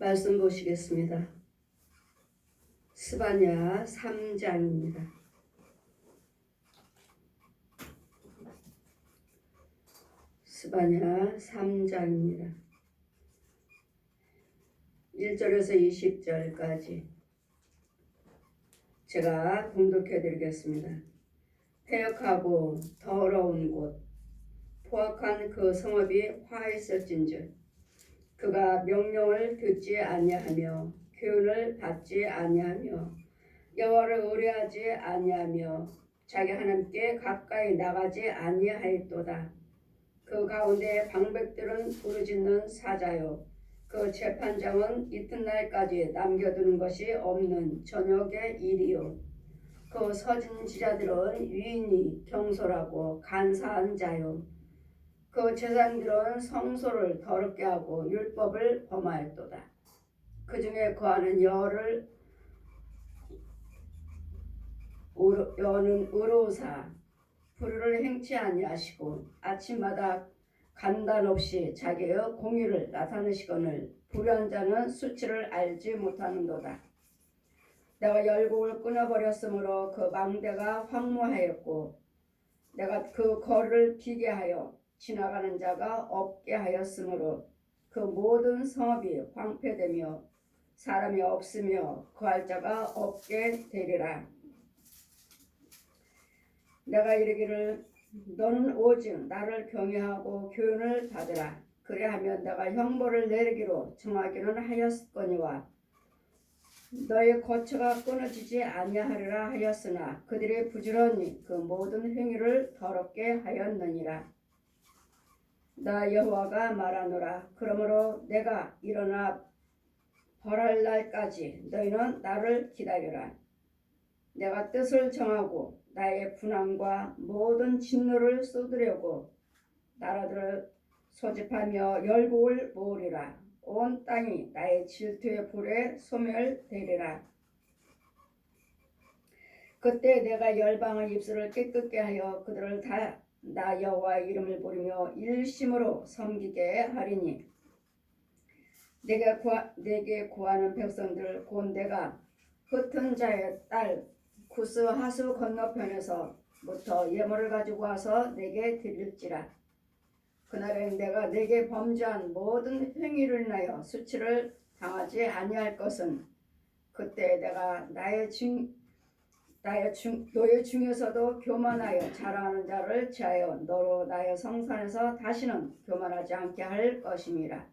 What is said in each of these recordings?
말씀 보시겠습니다. 스바냐 3장입니다. 스바냐 3장입니다. 1절에서 20절까지 제가 봉독해 드리겠습니다. 패역하고 더러운 곳 포악한 그 성읍이 화했을진즉 그가 명령을 듣지 아니하며 교훈을 받지 아니하며 여호와를 의뢰하지 아니하며 자기 하나님께 가까이 나가지 아니하였도다. 그 가운데 방백들은 부르짖는 사자요 그 재판장은 이튿날까지 남겨두는 것이 없는 저녁의 일이요 그 서진지자들은 위인이 경솔하고 간사한 자요 그 제사장들은 성소를 더럽게 하고 율법을 범하였도다. 그 중에 거하는 여호와를 여호와는 의로우사 불의를 행치 아니하시고 아침마다 간단 없이 자기의 공의를 나타내시거늘 불의한 자는 수치를 알지 못하는도다. 내가 열국을 끊어버렸으므로 그 망대가 황무하였고 내가 그 거리를 비게 하여 지나가는 자가 없게 하였으므로 그 모든 성읍이 황폐되며 사람이 없으며 거할 자가 없게 되리라. 내가 이르기를 너는 오직 나를 경외하고 교훈을 받으라. 그래하면 내가 형벌을 내리기로 정하기는 하였거니와 너의 거처가 끊어지지 아니하리라 하였으나 그들이 부지런히 그 모든 행위를 더럽게 하였느니라. 나 여호와가 말하노라. 그러므로 내가 일어나 벌할 날까지 너희는 나를 기다리라. 내가 뜻을 정하고 나의 분함과 모든 진노를 쏟으려고 나라들을 소집하며 열국을 모으리라. 온 땅이 나의 질투의 불에 소멸되리라. 그때 내가 열방의 입술을 깨끗게 하여 그들을 다 나 여호와의 이름을 부르며 일심으로 섬기게 하리니 내게 구하는 백성들 곧 내가 흩은 자의 딸 구스 하수 건너편에서부터 예물을 가지고 와서 내게 드릴지라. 그날엔 내가 내게 범죄한 모든 행위를 인하여 수치를 당하지 아니할 것은 그때 내가 너희 중에서도 교만하여 자랑하는 자를 제하여 너로 나의 성산에서 다시는 교만하지 않게 할 것임이라.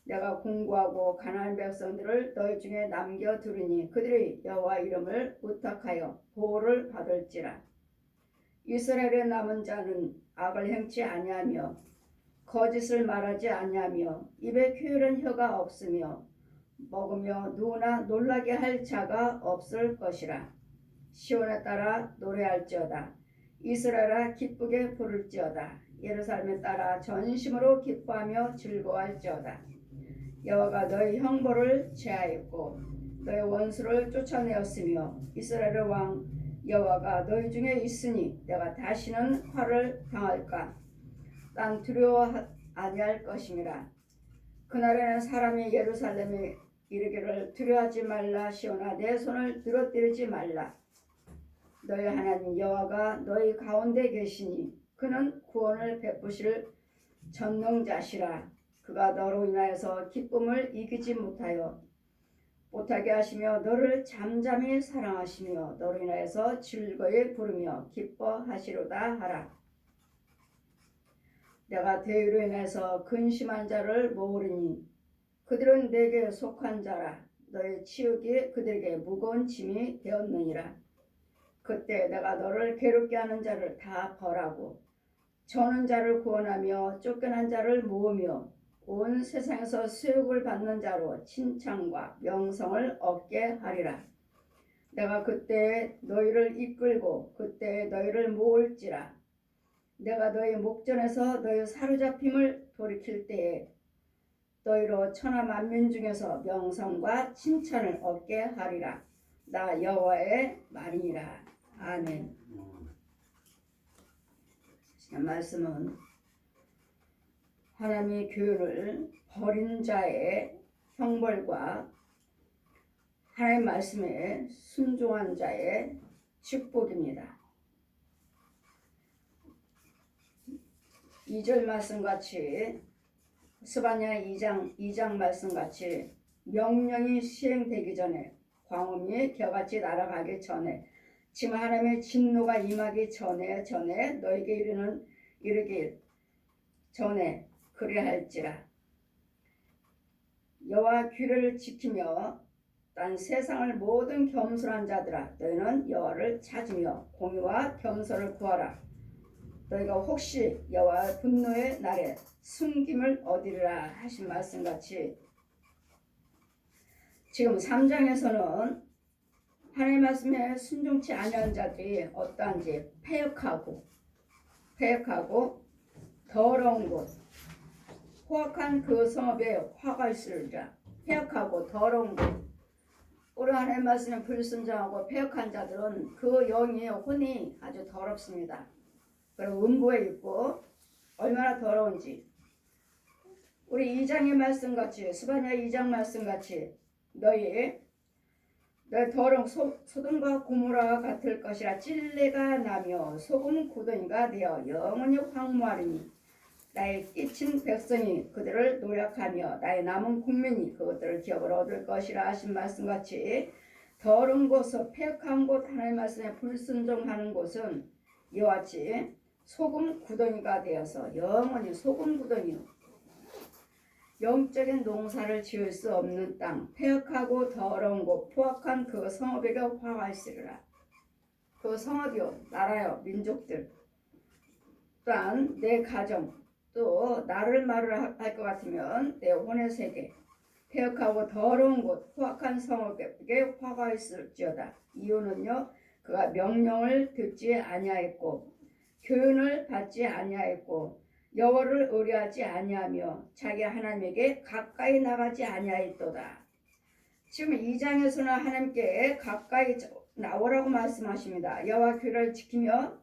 내가 공고하고 가난한 백성들을 너희 중에 남겨두리니 그들이 여호와 이름을 의탁하여 보호를 받을지라. 이스라엘의 남은 자는 악을 행치 아니하며 거짓을 말하지 아니하며 입에 쾌활한 혀가 없으며 먹으며 누구나 놀라게 할 자가 없을 것이라. 시온에 따라 노래할지어다. 이스라엘아 기쁘게 부를지어다. 예루살렘에 따라 전심으로 기뻐하며 즐거워할지어다. 여호와가 너희 형벌을 제하였고 너희 원수를 쫓아내었으며 이스라엘의 왕 여호와가 너희 중에 있으니 내가 다시는 화를 당할까? 난 두려워 아니할 것임이라. 그날에는 사람이 예루살렘에 이르기를 두려워하지 말라. 시온아 내 손을 늘어뜨리지 말라. 너희 하나님 여호와가 너희 가운데 계시니 그는 구원을 베푸실 전능자시라. 그가 너로 인하여서 기쁨을 이기지 못하게 하시며 너를 잠잠히 사랑하시며 너로 인하여서 즐거이 부르며 기뻐하시로다 하라. 내가 대의로 인해서 근심한 자를 모으리니 그들은 내게 속한 자라. 너의 치욕이 그들에게 무거운 짐이 되었느니라. 그때 내가 너를 괴롭게 하는 자를 다 벌하고 저는 자를 구원하며 쫓겨난 자를 모으며 온 세상에서 수욕을 받는 자로 칭찬과 명성을 얻게 하리라. 내가 그때 너희를 이끌고 그때 너희를 모을지라. 내가 너희 목전에서 너희 사로잡힘을 돌이킬 때에 너희로 천하 만민 중에서 명성과 칭찬을 얻게 하리라. 나 여호와의 말이니라. 아멘. 말씀은 하나님의 교훈을 버린 자의 형벌과 하나님 말씀에 순종한 자의 축복입니다. 2절 말씀같이 스바냐 2장 말씀같이 명령이 시행되기 전에 광음이 겨같이 날아가기 전에 지금 하나님의 진노가 임하기 전에 너에게 이르길 전에 그리할지라. 여호와 귀를 지키며 딴 세상을 모든 겸손한 자들아 너희는 여호와를 찾으며 공의와 겸손을 구하라. 너희가 혹시 여호와 분노의 날에 숨김을 얻으리라 하신 말씀같이 지금 3장에서는 하나님 말씀에 순종치 아니한 자들이 어떠한지 패역하고 더러운 곳 포악한 그 성읍에 화가 있으리라. 패역하고 더러운 곳. 우리 하나님 말씀에 불순종하고 패역한 자들은 그 영이 혼이 아주 더럽습니다. 그리고 음부에 있고 얼마나 더러운지 우리 2장의 말씀같이 스바냐 2장 말씀같이 너희 더러운 소돔과 고모라와 같을 것이라. 찔레가 나며 소금 구덩이가 되어 영원히 황무하리니 나의 끼친 백성이 그들을 노력하며 나의 남은 국민이 그것들을 기업을 얻을 것이라 하신 말씀같이 더러운 곳, 패역한 곳, 하나님의 말씀에 불순종하는 곳은 이와 같이 소금 구덩이가 되어서 영원히 소금 구덩이요. 영적인 농사를 지을 수 없는 땅, 패역하고 더러운 곳, 포악한 그 성읍에게 화가 있으리라. 그 성읍이요, 나라요, 민족들, 또한 내 가정, 또 나를 말을 할 것 같으면 내 혼의 세계, 패역하고 더러운 곳, 포악한 성읍에게 화가 있을지어다. 이유는요, 그가 명령을 듣지 아니하였고 교훈을 받지 아니하였고 여호와를 의뢰하지 아니하며 자기 하나님에게 가까이 나가지 아니하였도다. 지금 2장에서는 하나님께 가까이 나오라고 말씀하십니다. 여호와 규례를 지키며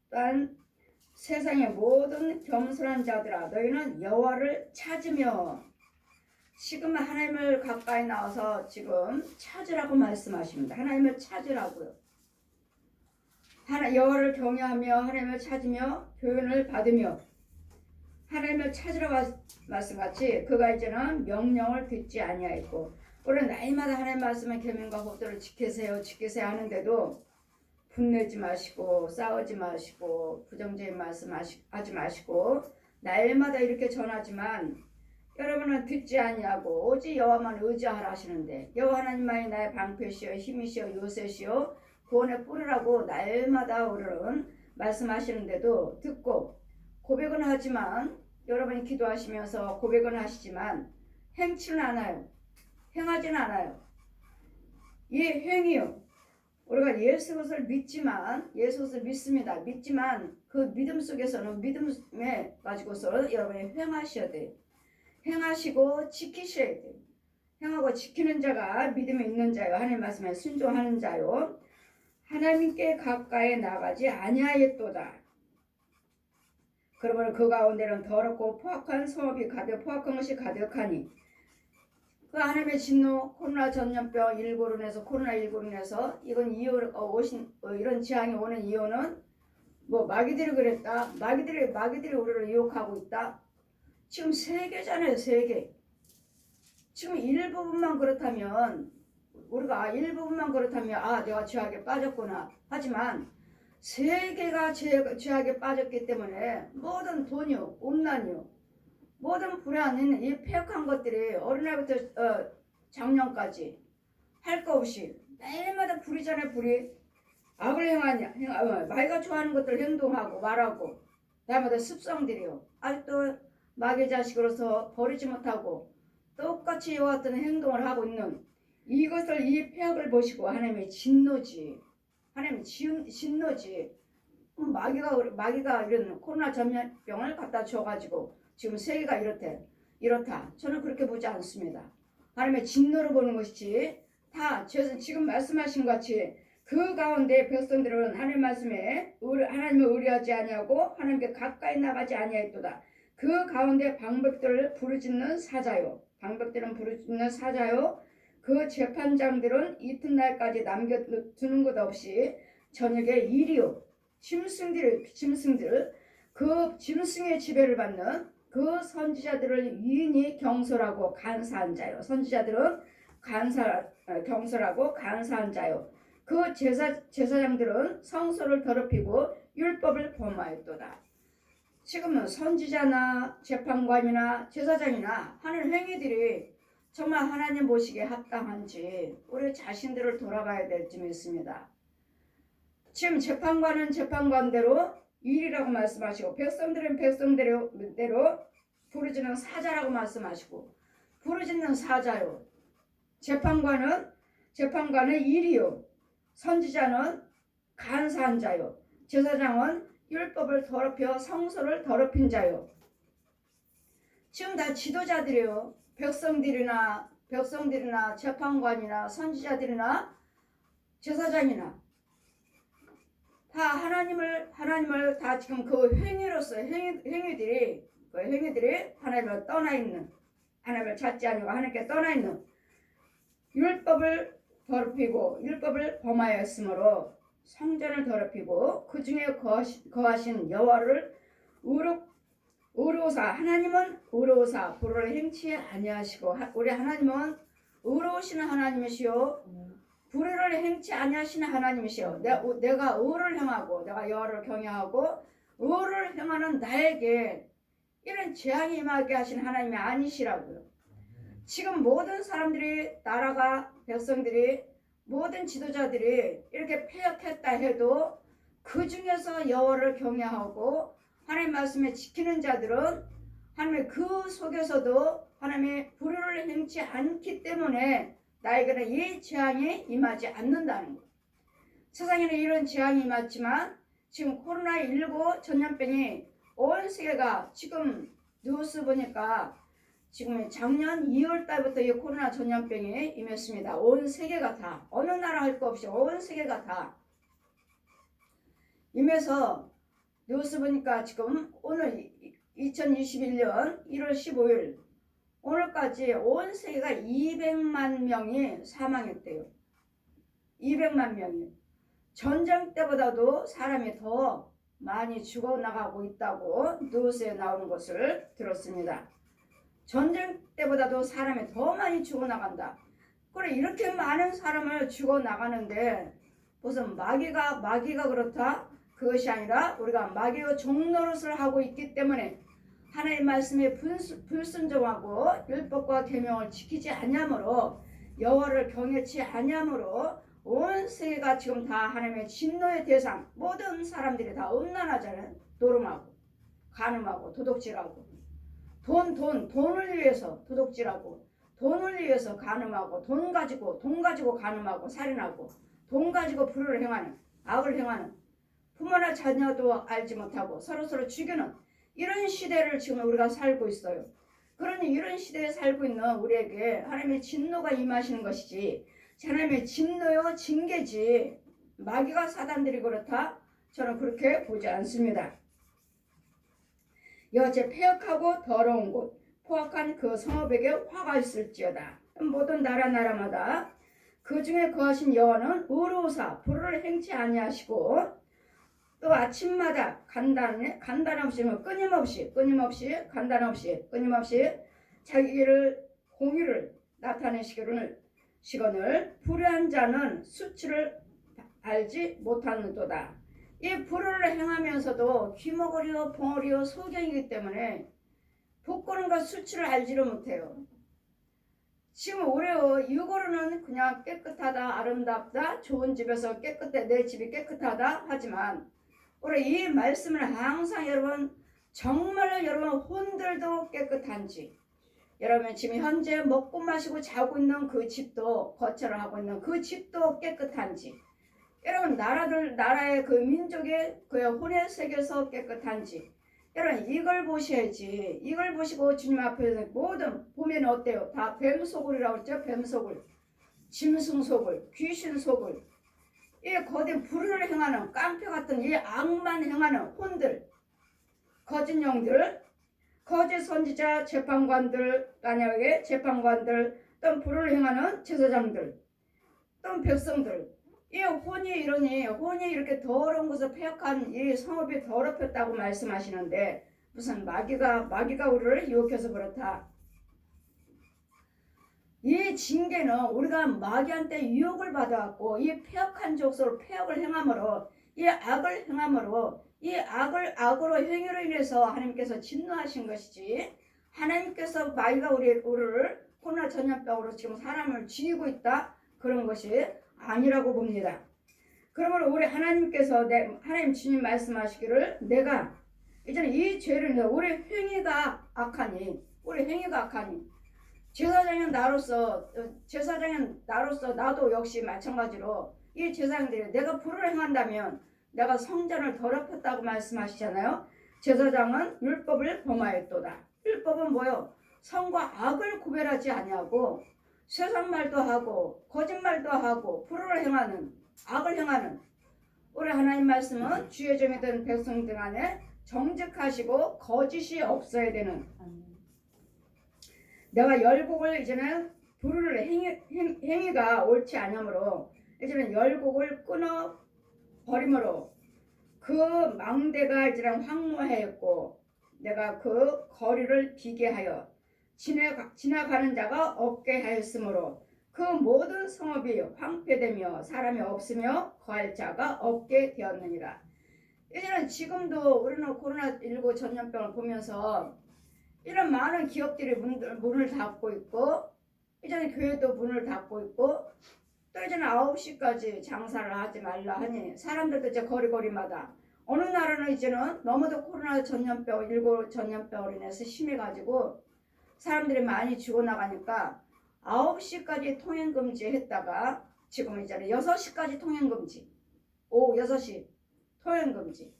또한 세상의 모든 겸손한 자들아 너희는 여호와를 찾으며 지금 하나님을 가까이 나와서 지금 찾으라고 말씀하십니다. 하나님을 찾으라고요. 여호와를 경외하며 하나님을 찾으며 교훈을 받으며 하나님을 찾으라고 말씀같이 그가 이제는 명령을 듣지 아니하였고 우리는 날마다 하나님 말씀의 계명과 법도를 지키세요 하는데도 분내지 마시고 싸우지 마시고 부정적인 말씀 하지 마시고 날마다 이렇게 전하지만 여러분은 듣지 아니하고 오직 여호와만 의지하라 하시는데 여호와 하나님만이 나의 방패시여 힘이시여 요새시여 구원의 뿌리라고 날마다 우리는 말씀하시는데도 듣고 고백은 하지만 여러분이 기도하시면서 고백은 하시지만 행치는 않아요. 행하지는 않아요. 이 행위요. 우리가 예수 그리스도를 믿지만 예수 그리스도를 믿습니다. 믿지만 그 믿음 속에서는 믿음에 가지고서 여러분이 행하셔야 돼요. 행하시고 지키셔야 돼요. 행하고 지키는 자가 믿음이 있는 자요. 하나님 말씀에 순종하는 자요. 하나님께 가까이 나가지 아니하였도다. 그러므로 그 가운데는 더럽고 포악한 성읍이 포악한 것이 가득하니 그 하나님의 진노 코로나 전염병 19로 인해서 이건 이런 재앙이 오는 이유는 뭐 마귀들이 그랬다. 마귀들이 우리를 유혹하고 있다. 지금 세계잖아요. 세계. 지금 일부분만 그렇다면 우리가 일부분만 그렇다면 내가 죄악에 빠졌구나. 하지만 세계가 죄악에 빠졌기 때문에 모든 돈이요, 음란이요, 모든 불안은 이 패역한 것들이 어린아이부터 작년까지 할 거 없이 매일마다 불이잖아요. 불이 악을 행하냐 마귀가 좋아하는 것들 행동하고 말하고 날마다 습성들이요. 아직도 마귀 자식으로서 버리지 못하고 똑같이 이와 같은 행동을 하고 있는 이것을 이 폐역을 보시고 하나님의 진노지. 하나님의 진노지. 마귀가 이런 코로나 전염병을 갖다 줘가지고 지금 세계가 이렇다. 저는 그렇게 보지 않습니다. 하나님의 진노를 보는 것이지 다 지금 말씀하신 것 같이 그 가운데 백성들은 하나님 말씀에 하나님을 의뢰하지 아니하고 하나님께 가까이 나가지 아니하였도다. 그 가운데 방백들을 부르짖는 사자요. 방백들은 부르짖는 사자요. 그 재판장들은 이튿날까지 남겨두는 것 없이 저녁에 일이요. 짐승들 그 짐승의 지배를 받는 그 선지자들을 위인이 경솔하고 간사한 자요. 선지자들은 경솔하고 간사한 자요. 그 제사장들은 성소를 더럽히고 율법을 범하였도다. 지금은 선지자나 재판관이나 제사장이나 하는 행위들이 정말 하나님 보시기에 합당한지 우리 자신들을 돌아봐야 될 점이 있습니다. 지금 재판관은 재판관대로 일이라고 말씀하시고 백성들은 백성대로 부르짖는 사자라고 말씀하시고 부르짖는 사자요. 재판관은 일이요. 선지자는 간사한 자요. 제사장은 율법을 더럽혀 성소를 더럽힌 자요. 지금 다 지도자들이요. 백성들이나 재판관이나 선지자들이나 제사장이나 다 하나님을 다 지금 그 행위로서 행위들이 하나님을 떠나 있는, 하나님을 찾지 아니고 하나님께 떠나 있는 율법을 더럽히고 율법을 범하였으므로 성전을 더럽히고 그 중에 거하신 여호와를 의로우사 하나님은 의로우사 불을 행치 아니하시고 우리 하나님은 의로우시는 하나님이시요 불의를 행치 아니하시는 하나님이시요. 내가 의를 행하고 내가 여호와를 경외하고 의를 행하는 나에게 이런 재앙이 임하게 하신 하나님이 아니시라고요. 지금 모든 사람들이 나라가 백성들이 모든 지도자들이 이렇게 패역했다 해도 그 중에서 여호와를 경외하고 하나님 말씀에 지키는 자들은 하나님의 그 속에서도 하나님의 불의를 행치 않기 때문에 나에게는 이 재앙이 임하지 않는다는 것. 세상에는 이런 재앙이 임했지만 지금 코로나19 전염병이 온 세계가 지금 뉴스 보니까 지금 작년 2월 달부터 이 코로나 전염병이 임했습니다. 온 세계가 다 어느 나라 할 거 없이 온 세계가 다 임해서 뉴스 보니까 지금 오늘 2021년 1월 15일 오늘까지 온 세계가 200만 명이 사망했대요. 200만 명이. 전쟁 때보다도 사람이 더 많이 죽어나가고 있다고 뉴스에 나오는 것을 들었습니다. 전쟁 때보다도 사람이 더 많이 죽어나간다. 그래 이렇게 많은 사람을 죽어나가는데 무슨 마귀가 그렇다? 그것이 아니라 우리가 마귀의 종노릇을 하고 있기 때문에 하나님 말씀에 불순종하고 율법과 계명을 지키지 아니하므로 여호와를 경외치 아니하므로 온 세계가 지금 다 하나님의 진노의 대상 모든 사람들이 다 음란하잖아요. 노름하고 간음하고 도둑질하고 돈을 위해서 도둑질하고 돈을 위해서 간음하고 돈 가지고 간음하고 살인하고 돈 가지고 불의를 행하는 악을 행하는 부모나 자녀도 알지 못하고 서로 죽이는 이런 시대를 지금 우리가 살고 있어요. 그러니 이런 시대에 살고 있는 우리에게 하나님의 진노가 임하시는 것이지 하나님의 진노요 징계지 마귀가 사단들이 그렇다? 저는 그렇게 보지 않습니다. 여제 폐역하고 더러운 곳 포악한 그 성읍에게 화가 있을지어다. 모든 나라마다 그 중에 거하신 여호와는 의로우사 불을 행치 아니하시고 또 아침마다 간단없이 끊임없이 자기를 공의를 나타내시거늘 불의한 자는 수치를 알지 못하는도다. 이 불의를 행하면서도 귀머거리요 봉어리요 소경이기 때문에 복권과 수치를 알지를 못해요. 지금 올해요 이거로는 그냥 깨끗하다 아름답다 좋은 집에서 깨끗해 내 집이 깨끗하다 하지만 올해 이 말씀을 항상 여러분 정말로 여러분 혼들도 깨끗한지 여러분 지금 현재 먹고 마시고 자고 있는 그 집도 거처를 하고 있는 그 집도 깨끗한지 여러분 나라의 그 민족의 그 혼의 세계에서 깨끗한지 여러분 이걸 보셔야지. 이걸 보시고 주님 앞에서 모든 보면 어때요? 다 뱀소굴이라고 그랬죠? 뱀소굴, 짐승소굴, 귀신소굴 이 거대 불의를 행하는 깡패 같은 이 악만 행하는 혼들 거짓 영들 거짓 선지자 재판관들 만약에 재판관들 또 불을 행하는 제사장들 또 백성들 이 혼이 이러니 혼이 이렇게 더러운 것을 폐역한 이 성읍이 더럽혔다고 말씀하시는데 무슨 마귀가 우리를 유혹해서 그렇다. 이 징계는 우리가 마귀한테 유혹을 받아왔고 이 폐역한 족속으로 폐역을 행함으로 이 악을 행함으로 이 악으로 행위로 인해서 하나님께서 진노하신 것이지 하나님께서 마귀가 우리를 코로나 전염병으로 지금 사람을 죽이고 있다 그런 것이 아니라고 봅니다. 그러므로 우리 하나님께서 하나님 주님 말씀하시기를 내가 이제는 이 죄를 우리 행위가 악하니 제사장인 나로서 나도 역시 마찬가지로 이 제사장들이 내가 불을 행한다면 내가 성전을 더럽혔다고 말씀하시잖아요. 제사장은 율법을 범하였도다. 율법은 뭐요? 선과 악을 구별하지 아니하고 세상말도 하고 거짓말도 하고 불을 행하는 악을 행하는 우리 하나님 말씀은 주의 종이된 백성들 안에 정직하시고 거짓이 없어야 되는 내가 열국을 이제는 불을 행위가 옳지 않으므로 이제는 열국을 끊어 버림으로 그 망대가 이제는 황무하였고 내가 그 거리를 비게 하여 지나가는 자가 없게 하였으므로 그 모든 성읍이 황폐되며 사람이 없으며 거할 자가 없게 되었느니라. 이제는 지금도 우리는 코로나19 전염병을 보면서 이런 많은 기업들이 문을 닫고 있고 이제는 교회도 문을 닫고 있고 또 이제는 9시까지 장사를 하지 말라 하니 사람들도 이제 거리마다 어느 나라는 이제는 너무도 코로나19 전염병으로 인해서 심해가지고 사람들이 많이 죽어나가니까 9시까지 통행금지 했다가 지금 이제는 6시까지 통행금지 오후 6시 통행금지.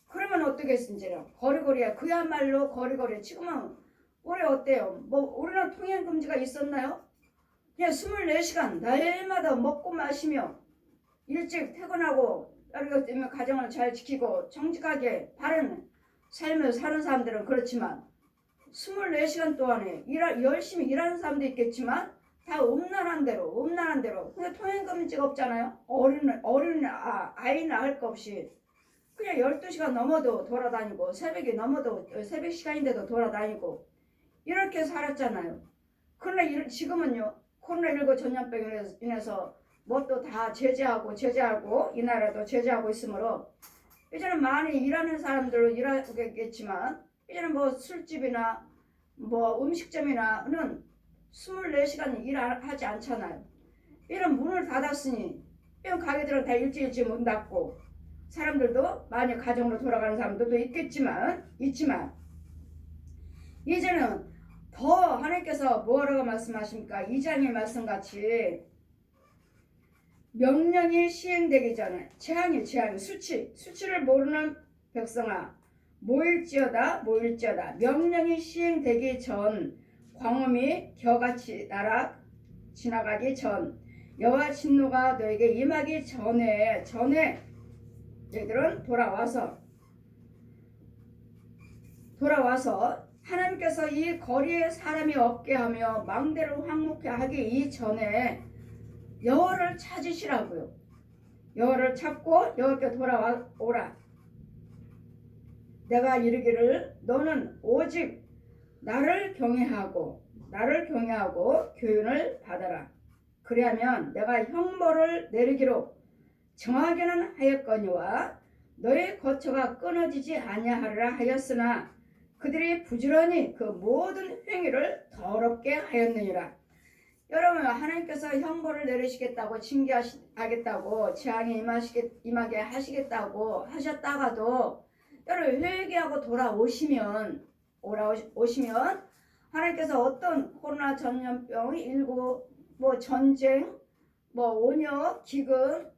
그러면 어떻겠습니까? 거리거리야. 그야말로 거리거리. 지금은 우리 어때요? 우리는 통행금지가 있었나요? 그냥 24시간 날마다 먹고 마시며 일찍 퇴근하고 가정을 잘 지키고 정직하게 바른 삶을 사는 사람들은 그렇지만 24시간 동안에 열심히 일하는 사람도 있겠지만 다 음란한 대로 근데 통행금지가 없잖아요. 어린 아이나 할 거 없이 그냥 12시간 넘어도 돌아다니고 새벽 시간인데도 돌아다니고 이렇게 살았잖아요. 그러나 지금은요 코로나19 전염병으로 인해서 뭣도 다 제재하고 이 나라도 제재하고 있으므로 이제는 많이 일하는 사람들은 일하겠지만 이제는 술집이나 음식점이나는 24시간 일하지 않잖아요. 이런 문을 닫았으니 이런 가게들은 다 일찍 문 닫고 사람들도 많이 가정으로 돌아가는 사람들도 있지만 이제는 더 하나님께서 뭐라고 말씀하십니까? 2장의 말씀같이 명령이 시행되기 전에 재앙이 수치를 모르는 백성아 모일지어다 명령이 시행되기 전 광음이 겨같이 지나가기 전 여호와 진노가 너에게 임하기 전에 너희들은 돌아와서 하나님께서 이 거리에 사람이 없게 하며 망대를 황무케 하기 이전에 여호와를 찾으시라고요. 여호와를 찾고 여호와께 돌아오라. 내가 이르기를 너는 오직 나를 경외하고 교훈을 받아라. 그리하면 내가 형벌을 내리기로 정하게는 하였거니와 너의 거처가 끊어지지 아니하리라 하였으나 그들이 부지런히 그 모든 행위를 더럽게 하였느니라. 여러분 하나님께서 형벌을 내리시겠다고 징계하겠다고 재앙이 임하게 하시겠다고 하셨다가도 여러분 회개하고 돌아오시면 하나님께서 어떤 코로나 전염병 19 전쟁 오녀 기근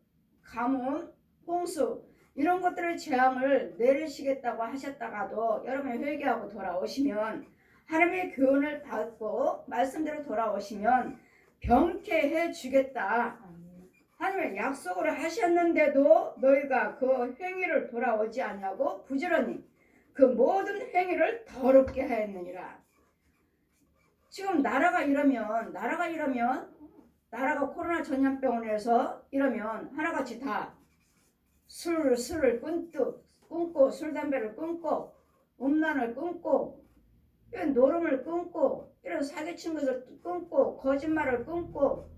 가뭄 홍수 이런 것들의 재앙을 내리시겠다고 하셨다가도 여러분이 회개하고 돌아오시면 하나님의 교훈을 받고 말씀대로 돌아오시면 병쾌해 주겠다. 하나님의 약속을 하셨는데도 너희가 그 행위를 돌아오지 않냐고 부지런히 그 모든 행위를 더럽게 하였느니라. 지금 나라가 코로나 전염병원에서 이러면 하나같이 다 술을 끊고 술 담배를 끊고 음란을 끊고 이런 노름을 끊고 이런 사기친 것을 끊고 거짓말을 끊고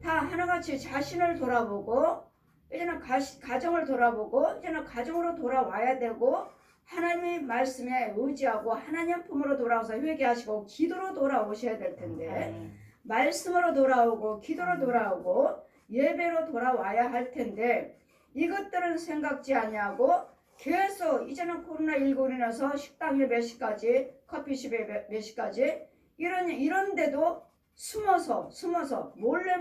다 하나같이 자신을 돌아보고 이제는 가정을 돌아보고 이제는 가정으로 돌아와야 되고 하나님의 말씀에 의지하고 하나님 품으로 돌아와서 회개하시고 기도로 돌아오셔야 될 텐데 말씀으로 돌아오고 기도로 돌아오고 예배로 돌아와야 할 텐데 이것들은 생각지 아니하고 계속 이제는 코로나19로 인해서 식당이 몇 시까지 커피숍에 몇 시까지 이런데도 숨어서 몰래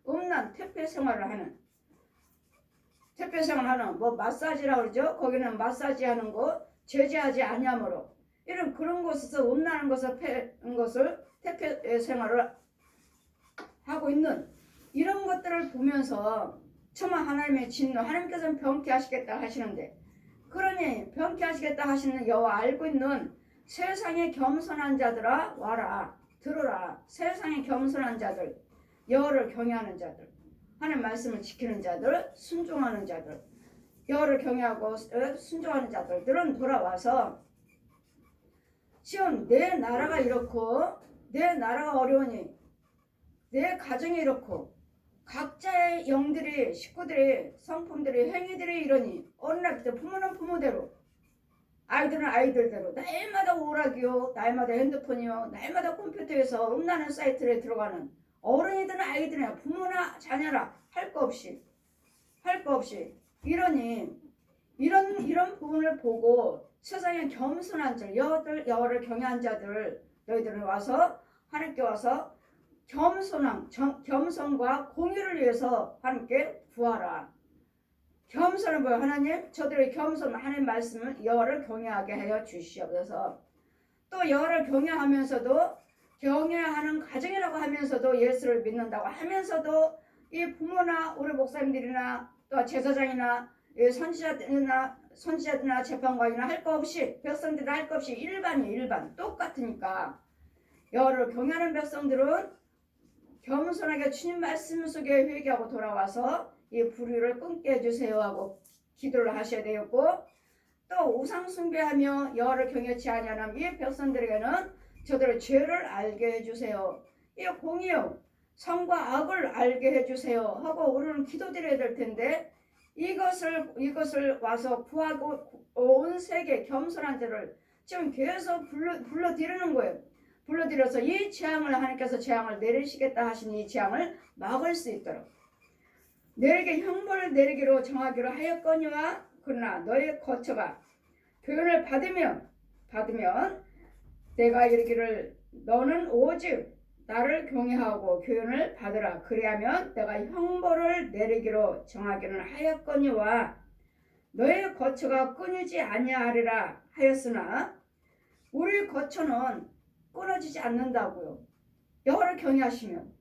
음란 퇴폐 생활을 하는 뭐 마사지라고 그러죠. 거기는 마사지 하는 거 제재하지 아니하므로 이런 그런 곳에서 음란한 것을 퇴폐 생활을 하고 있는 이런 것들을 보면서 정말 하나님의 진노 하나님께서는 병케 하시겠다 하시는데 그러니 병케 하시겠다 하시는 여호와 알고 있는 세상의 겸손한 자들아 와라 들어라. 세상의 겸손한 자들 여호와를 경외하는 자들 하나님 말씀을 지키는 자들 순종하는 자들 여호와를 경외하고 순종하는 자들들은 돌아와서 지금 내 나라가 이렇고 내 나라가 어려우니 내 가정이 이렇고 각자의 영들이 식구들이 성품들이 행위들이 이러니 어느 날부터 부모는 부모대로 아이들은 아이들대로 날마다 오락이요 날마다 핸드폰이요 날마다 컴퓨터에서 음란한 사이트에 들어가는 어른이든 아이들이나 부모나 자녀나 할 거 없이 이러니 이런 부분을 보고 세상에 겸손한 자 여호와를 경외한 자들 너희들은 와서 하나님께 와서 겸손과 공의를 위해서 하나님께 구하라. 겸손은 뭐예요? 하나님 저들의 겸손 하나님 말씀을 여호와를 경외하게 하여 주시옵소서. 또 여호와를 경외하는 가정이라고 하면서도 예수를 믿는다고 하면서도 이 부모나 우리 목사님들이나 또 제사장이나 선지자들이나 재판관이나 할 거 없이 백성들이 할 거 없이 일반 똑같으니까 여호와를 경외하는 백성들은 겸손하게 주님 말씀 속에 회개하고 돌아와서 이 불의를 끊게 해주세요 하고 기도를 하셔야 되겠고 또 우상 숭배하며 여호와를 경외치 아니하는 이 백성들에게는 저들의 죄를 알게 해주세요. 이 공의요 선과 악을 알게 해주세요 하고 우리는 기도드려야 될 텐데 이것을 와서 구하고 온 세계 겸손한 자를 지금 계속 불러들이는 거예요. 불러들여서 이 재앙을 하나님께서 재앙을 내리시겠다 하신 이 재앙을 막을 수 있도록 너에게 형벌을 내리기로 정하기로 하였거니와 그러나 너의 거처가 교훈을 받으면 내가 이르기를 너는 오직 나를 경외하고 교훈을 받으라. 그리하면 내가 형벌을 내리기로 정하기는 하였거니와 너의 거처가 끊이지 아니하리라 하였으나 우리 거처는 끊어지지 않는다고요. 여호와를 경외하시면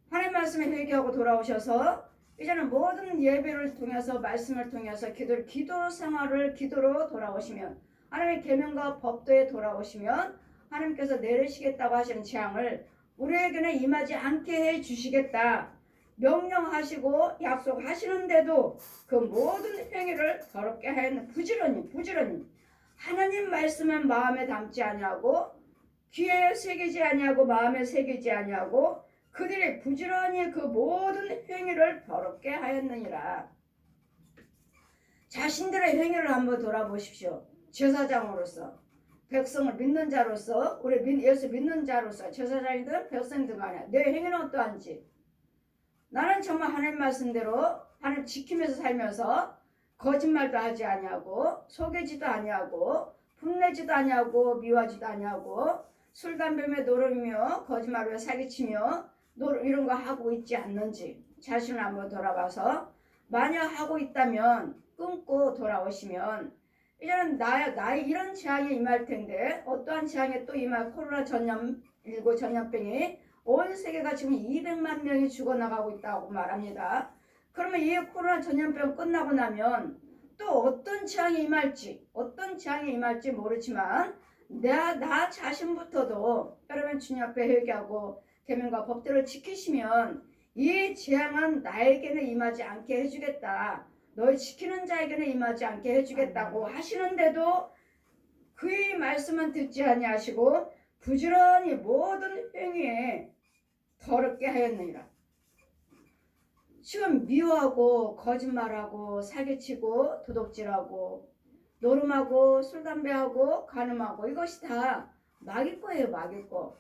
하나님 말씀에 회개하고 돌아오셔서 이제는 모든 예배를 통해서 말씀을 통해서 기도 생활을 기도로 돌아오시면 하나님의 계명과 법도에 돌아오시면 하나님께서 내리시겠다고 하시는 재앙을 우리에게는 임하지 않게 해 주시겠다 명령하시고 약속하시는데도 그 모든 행위를 더럽게 하였는 부지런히 하나님 말씀은 마음에 담지 아니하고 귀에 새기지 아니하고 마음에 새기지 아니하고 그들이 부지런히 그 모든 행위를 더럽게 하였느니라. 자신들의 행위를 한번 돌아보십시오. 제사장으로서 백성을 믿는 자로서 우리 예수 믿는 자로서 제사장이든 백성이든 간에 내 행위는 어떠한지 나는 정말 하나님 말씀대로 하나님 지키면서 살면서 거짓말도 하지 아니하고 속이지도 아니하고 분내지도 아니하고 미워하지도 아니하고 술 담배며 노름이며 거짓말로 사기치며 이런 거 하고 있지 않는지 자신을 한번 돌아봐서 만약 하고 있다면 끊고 돌아오시면 이제는 나의 이런 재앙이 임할 텐데 어떠한 재앙이 또 임할 코로나 전염19 전염병이 온 세계가 지금 200만 명이 죽어나가고 있다고 말합니다. 그러면 이 코로나 전염병 끝나고 나면 또 어떤 재앙이 임할지 모르지만 나 자신부터도 여러분 주님 앞에 회개하고 계명과 법대로 지키시면 이 재앙은 나에게는 임하지 않게 해주겠다. 너희 지키는 자에게는 임하지 않게 해주겠다고 하시는데도 그의 말씀은 듣지 아니하시고 부지런히 모든 행위에 더럽게 하였느니라. 지금 미워하고 거짓말하고 사기치고 도둑질하고 노름하고 술 담배하고 간음하고 이것이 다 마귀 거예요. 마귀 거.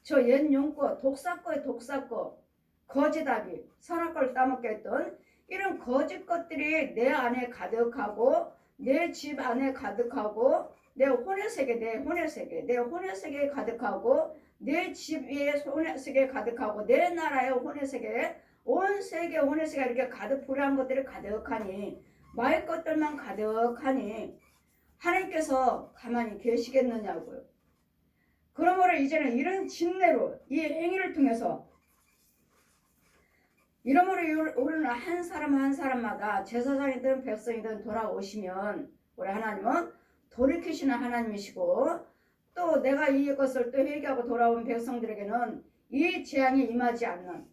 저 옛 용거 독사 거예요. 독사 거. 거짓아비 선악과를 따먹게 했던 이런 거짓 것들이 내 안에 가득하고 내 집 안에 가득하고 내 혼의 세계에 가득하고 내 집에 혼의 세계에 가득하고 내 나라의 혼의 세계에 온 세계 혼의 세계가 이렇게 가득 불의한 것들이 가득하니 마의 것들만 가득하니 하나님께서 가만히 계시겠느냐고요. 그러므로 이제는 이런 진례로 이 행위를 통해서 이러므로 우리는 한 사람 한 사람마다 제사장이든 백성이든 돌아오시면 우리 하나님은 돌이키시는 하나님이시고 또 내가 이것을 또 회개하고 돌아온 백성들에게는 이 재앙이 임하지 않는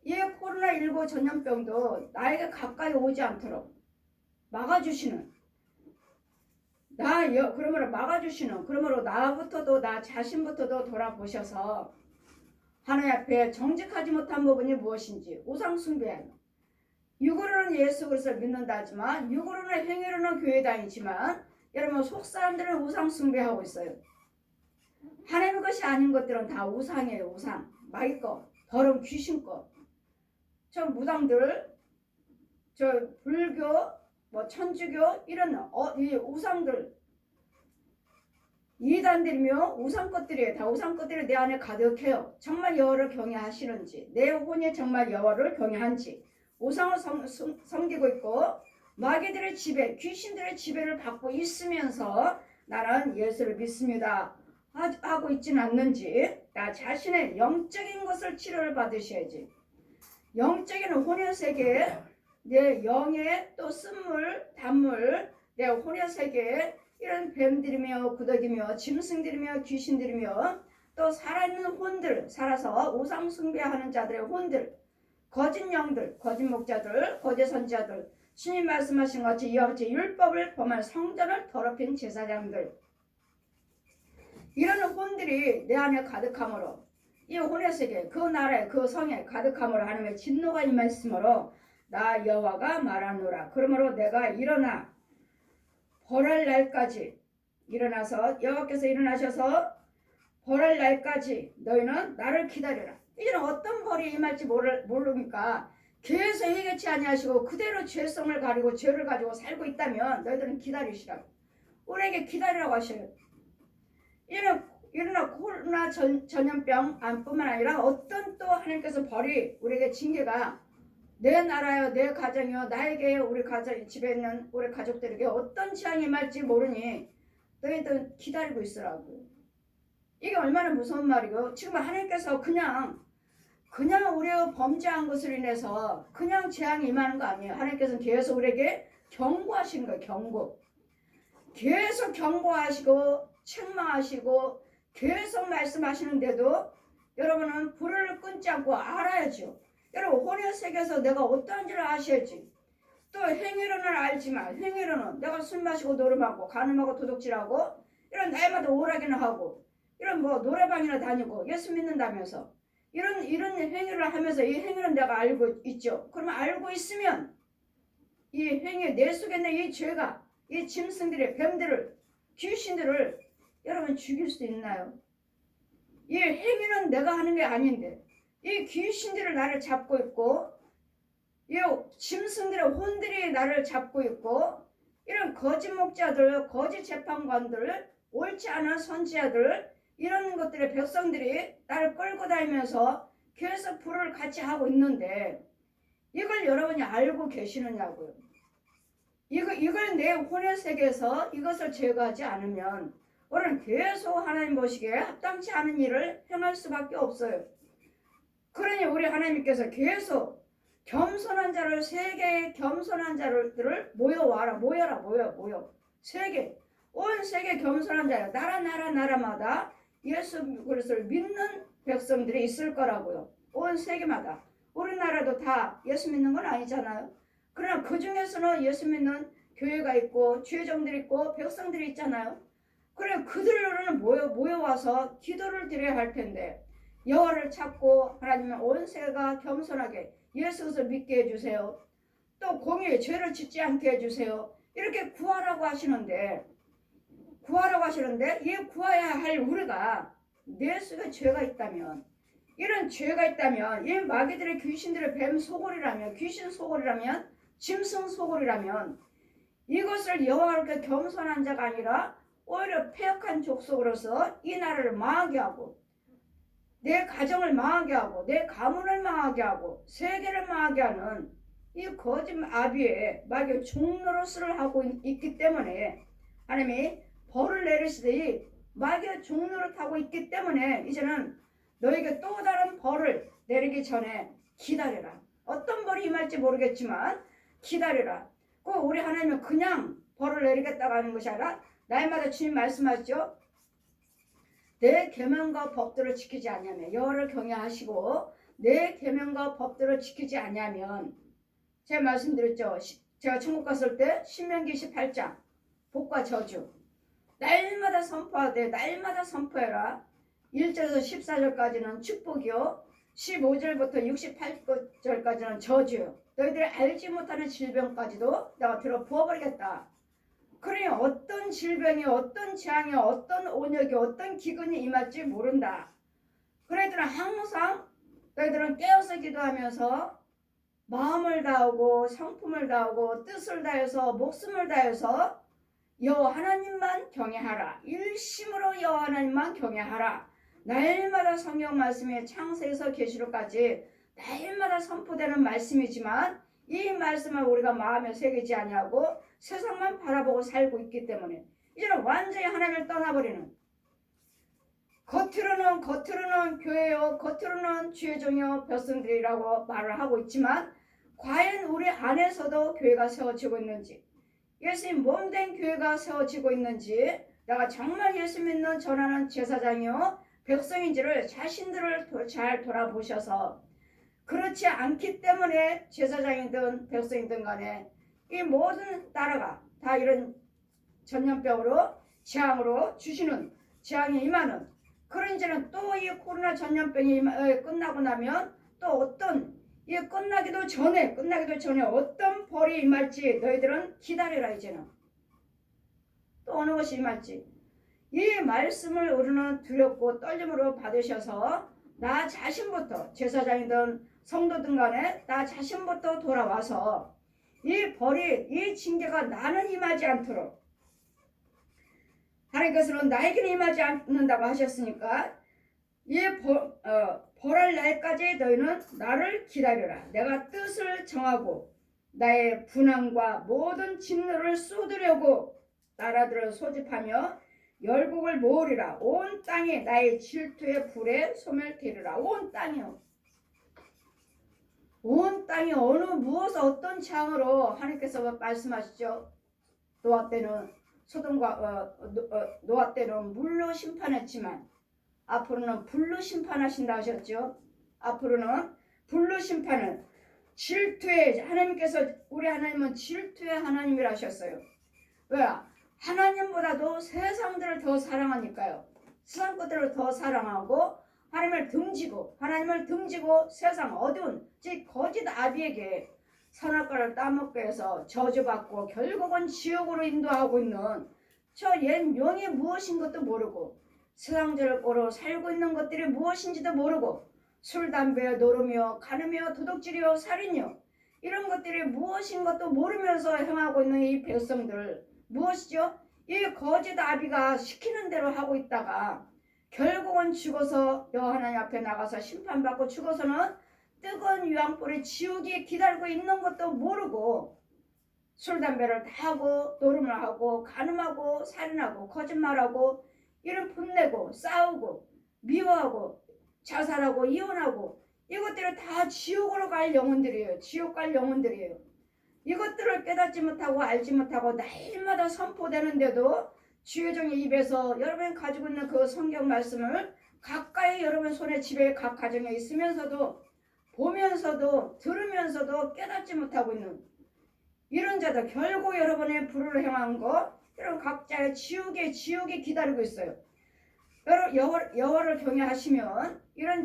이 코로나19 전염병도 나에게 가까이 오지 않도록 막아주시는 그러므로 막아주시는 그러므로 나부터도 나 자신부터도 돌아보셔서 하나님 앞에 정직하지 못한 부분이 무엇인지 우상 숭배하는 육으로는 예수 그리스도를 믿는다 하지만 육으로는 행위로는 교회 다니지만 여러분 속 사람들은 우상 숭배하고 있어요. 하나님 것이 아닌 것들은 다 우상이에요. 우상 마귀 거 더러운 귀신 거. 저 무당들 저 불교 뭐 천주교 이런 이 우상들 이단들이며 우상 것들이에요. 다 우상 것들이 내 안에 가득해요. 정말 여호와를 경외하시는지 내 혼이 정말 여호와를 경외한지 우상을 섬기고 있고 마귀들의 지배 귀신들의 지배를 받고 있으면서 나는 예수를 믿습니다 하고 있지는 않는지 나 자신의 영적인 것을 치료를 받으셔야지. 영적인 혼의 세계에 내 영의 또 쓴물 단물 내 혼의 세계에 이런 뱀들이며 구더기며 짐승들이며 귀신들이며 또 살아있는 혼들 살아서 우상 숭배하는 자들의 혼들 거짓 영들 거짓 목자들 거짓 선지자들 주님 말씀하신 것 같이 이와 같이 율법을 범한 성전을 더럽힌 제사장들 이런 혼들이 내 안에 가득함으로 이 혼의 세계 그 나라에 그 성에 가득함으로 하나님의 진노가 임했으므로 나 여호와가 말하노라. 그러므로 내가 일어나 벌할 날까지 일어나서 여호와께서 일어나셔서 벌할 날까지 너희는 나를 기다려라. 이제는 어떤 벌이 임할지 모르니까 계속 회개치 아니하시고 그대로 죄성을 가리고 죄를 가지고 살고 있다면 너희들은 기다리시라고. 우리에게 기다리라고 하셔요. 이러나 코로나 전염병 뿐만 아니라 어떤 또 하나님께서 벌이 우리에게 징계가 내 나라여 내 가정이여 나에게 우리 가정 집에 있는 우리 가족들에게 어떤 재앙이 임할지 모르니 너희들 기다리고 있으라고. 이게 얼마나 무서운 말이고 지금 하나님께서 그냥 우리가 범죄한 것으로 인해서 그냥 재앙이 임하는 거 아니에요. 하나님께서는 계속 우리에게 경고하시는 거예요. 경고. 계속 경고하시고 책망하시고 계속 말씀하시는데도 여러분은 불을 끊지 않고 알아야죠. 여러분 혼의 세계에서 내가 어떠한 줄 아셔야지. 또 행위로는 알지만 행위로는 내가 술 마시고 노름하고 간음하고 도둑질하고 이런 날마다 오락이나 하고 이런 뭐 노래방이나 다니고 예수 믿는다면서 이런 행위를 하면서 이 행위는 내가 알고 있죠. 그러면 알고 있으면 이 행위 내 속에 있는 이 죄가 이 짐승들의 뱀들을 귀신들을 여러분 죽일 수 있나요? 이 행위는 내가 하는 게 아닌데 이 귀신들을 나를 잡고 있고 이 짐승들의 혼들이 나를 잡고 있고 이런 거짓 목자들 거짓 재판관들 옳지 않은 선지자들 이런 것들의 백성들이 나를 끌고 다니면서 계속 불을 같이 하고 있는데 이걸 여러분이 알고 계시느냐고요. 이걸 내 혼의 세계에서 이것을 제거하지 않으면 우리는 계속 하나님 보시기에 합당치 않은 일을 행할 수밖에 없어요. 그러니 우리 하나님께서 계속 겸손한 자를 세계의 겸손한 자들을 모여와라. 모여 세계 온 세계 겸손한 자야. 나라마다 예수 그리스도를 믿는 백성들이 있을 거라고요. 온 세계마다. 우리나라도 다 예수 믿는 건 아니잖아요. 그러나 그 중에서는 예수 믿는 교회가 있고 주의종들이 있고 백성들이 있잖아요. 그래 그들로는 모여와서 기도를 드려야 할 텐데 여호와를 찾고 하나님은 온 세계가 겸손하게 예수 그리스도를 믿게 해주세요. 또 공의의 죄를 짓지 않게 해주세요. 이렇게 구하라고 하시는데 이 구해야 할 우리가 내 속에 죄가 있다면 이런 죄가 있다면 이 마귀들의 귀신들의 뱀 소골이라면 귀신 소골이라면 짐승 소골이라면 이것을 여호와께 겸손한 자가 아니라 오히려 패역한 족속으로서 이 나라를 망하게 하고 내 가정을 망하게 하고 내 가문을 망하게 하고 세계를 망하게 하는 이 거짓 아비의 마귀의 종노릇을 하고 있기 때문에 하나님이 벌을 내리시되 마귀의 종노릇하고 있기 때문에 이제는 너에게 또 다른 벌을 내리기 전에 기다려라. 어떤 벌이 임할지 모르겠지만 기다려라. 꼭 우리 하나님은 그냥 벌을 내리겠다고 하는 것이 아니라 날마다 주님 말씀하시죠. 내 계명과 법들을 지키지 아니하면 여호와를 경외하시고 내 계명과 법들을 지키지 아니하면 제가 말씀드렸죠. 제가 천국 갔을 때 신명기 28장 복과 저주 날마다 선포하되 날마다 선포해라. 1절에서 14절까지는 축복이요 15절부터 68절까지는 저주요 너희들이 알지 못하는 질병까지도 내가 들어 부어버리겠다. 그러니 어떤 질병이 어떤 재앙이 어떤 온역이 어떤 기근이 임할지 모른다. 그래도 항상 너희들은 깨어서 기도하면서 마음을 다하고 성품을 다하고 뜻을 다해서 목숨을 다해서 여호와 하나님만 경외하라. 일심으로 여호와 하나님만 경외하라. 날마다 성경 말씀이 창세에서 계시록까지 날마다 선포되는 말씀이지만 이 말씀을 우리가 마음에 새기지 아니하고 세상만 바라보고 살고 있기 때문에 이제는 완전히 하나님을 떠나버리는 겉으로는 교회요 겉으로는 주의 종이요 백성들이라고 말을 하고 있지만 과연 우리 안에서도 교회가 세워지고 있는지 예수님 몸된 교회가 세워지고 있는지 내가 정말 예수 믿는 전하는 제사장이요 백성인지를 자신들을 잘 돌아보셔서 그렇지 않기 때문에 제사장이든 백성이든 간에 이 모든 나라가 다 이런 전염병으로 재앙으로 주시는 재앙이 임하는 그런 이제는 또 이 코로나 전염병이 끝나고 나면 또 어떤 이 끝나기도 전에 어떤 벌이 임할지 너희들은 기다려라. 이제는 또 어느 것이 임할지 이 말씀을 우리는 두렵고 떨림으로 받으셔서 나 자신부터 제사장이든 성도든 간에 나 자신부터 돌아와서 이 벌이 이 징계가 나는 임하지 않도록 하나님께서는 나에게는 임하지 않는다고 하셨으니까 이 벌할 날까지 너희는 나를 기다려라. 내가 뜻을 정하고 나의 분함과 모든 진노를 쏟으려고 나라들을 소집하며 열국을 모으리라. 온 땅이 나의 질투의 불에 소멸 되리라. 온 땅이요. 온 땅이 어느 무엇 어떤 창으로 하나님께서 말씀하시죠. 노아 때는 소돔과 노아 때는 물로 심판했지만 앞으로는 불로 심판하신다 하셨죠. 앞으로는 불로 심판을 질투의 하나님께서 우리 하나님은 질투의 하나님이라 하셨어요. 왜? 하나님보다도 세상들을 더 사랑하니까요. 세상 것들을 더 사랑하고 하나님을 등지고 세상 어두운 즉 거짓 아비에게 선악과를 따먹게 해서 저주받고 결국은 지옥으로 인도하고 있는 저 옛 영이 무엇인 것도 모르고 세상적으로 꼬로 살고 있는 것들이 무엇인지도 모르고 술, 담배, 노름이요 간음이요 도둑질이요 살인이요 이런 것들이 무엇인 것도 모르면서 행하고 있는 이 백성들 무엇이죠? 이 거짓 아비가 시키는 대로 하고 있다가 결국은 죽어서 여호와 하나님 앞에 나가서 심판받고 죽어서는 뜨거운 유황불의 지옥이 기다리고 있는 것도 모르고 술, 담배를 다 하고 노름을 하고 간음하고 살인하고 거짓말하고 이런 분내고 싸우고 미워하고 자살하고 이혼하고 이것들은 다 지옥으로 갈 영혼들이에요. 지옥 갈 영혼들이에요. 이것들을 깨닫지 못하고 알지 못하고 날마다 선포되는데도 주의 종의 입에서 여러분이 가지고 있는 그 성경 말씀을 가까이 여러분 손에 집에 각 가정에 있으면서도 보면서도 들으면서도 깨닫지 못하고 있는 이런 자들, 결국 여러분의 불을 행한 거 여러분 각자의 지옥이 기다리고 있어요. 여러분 여호와를 경외하시면 이런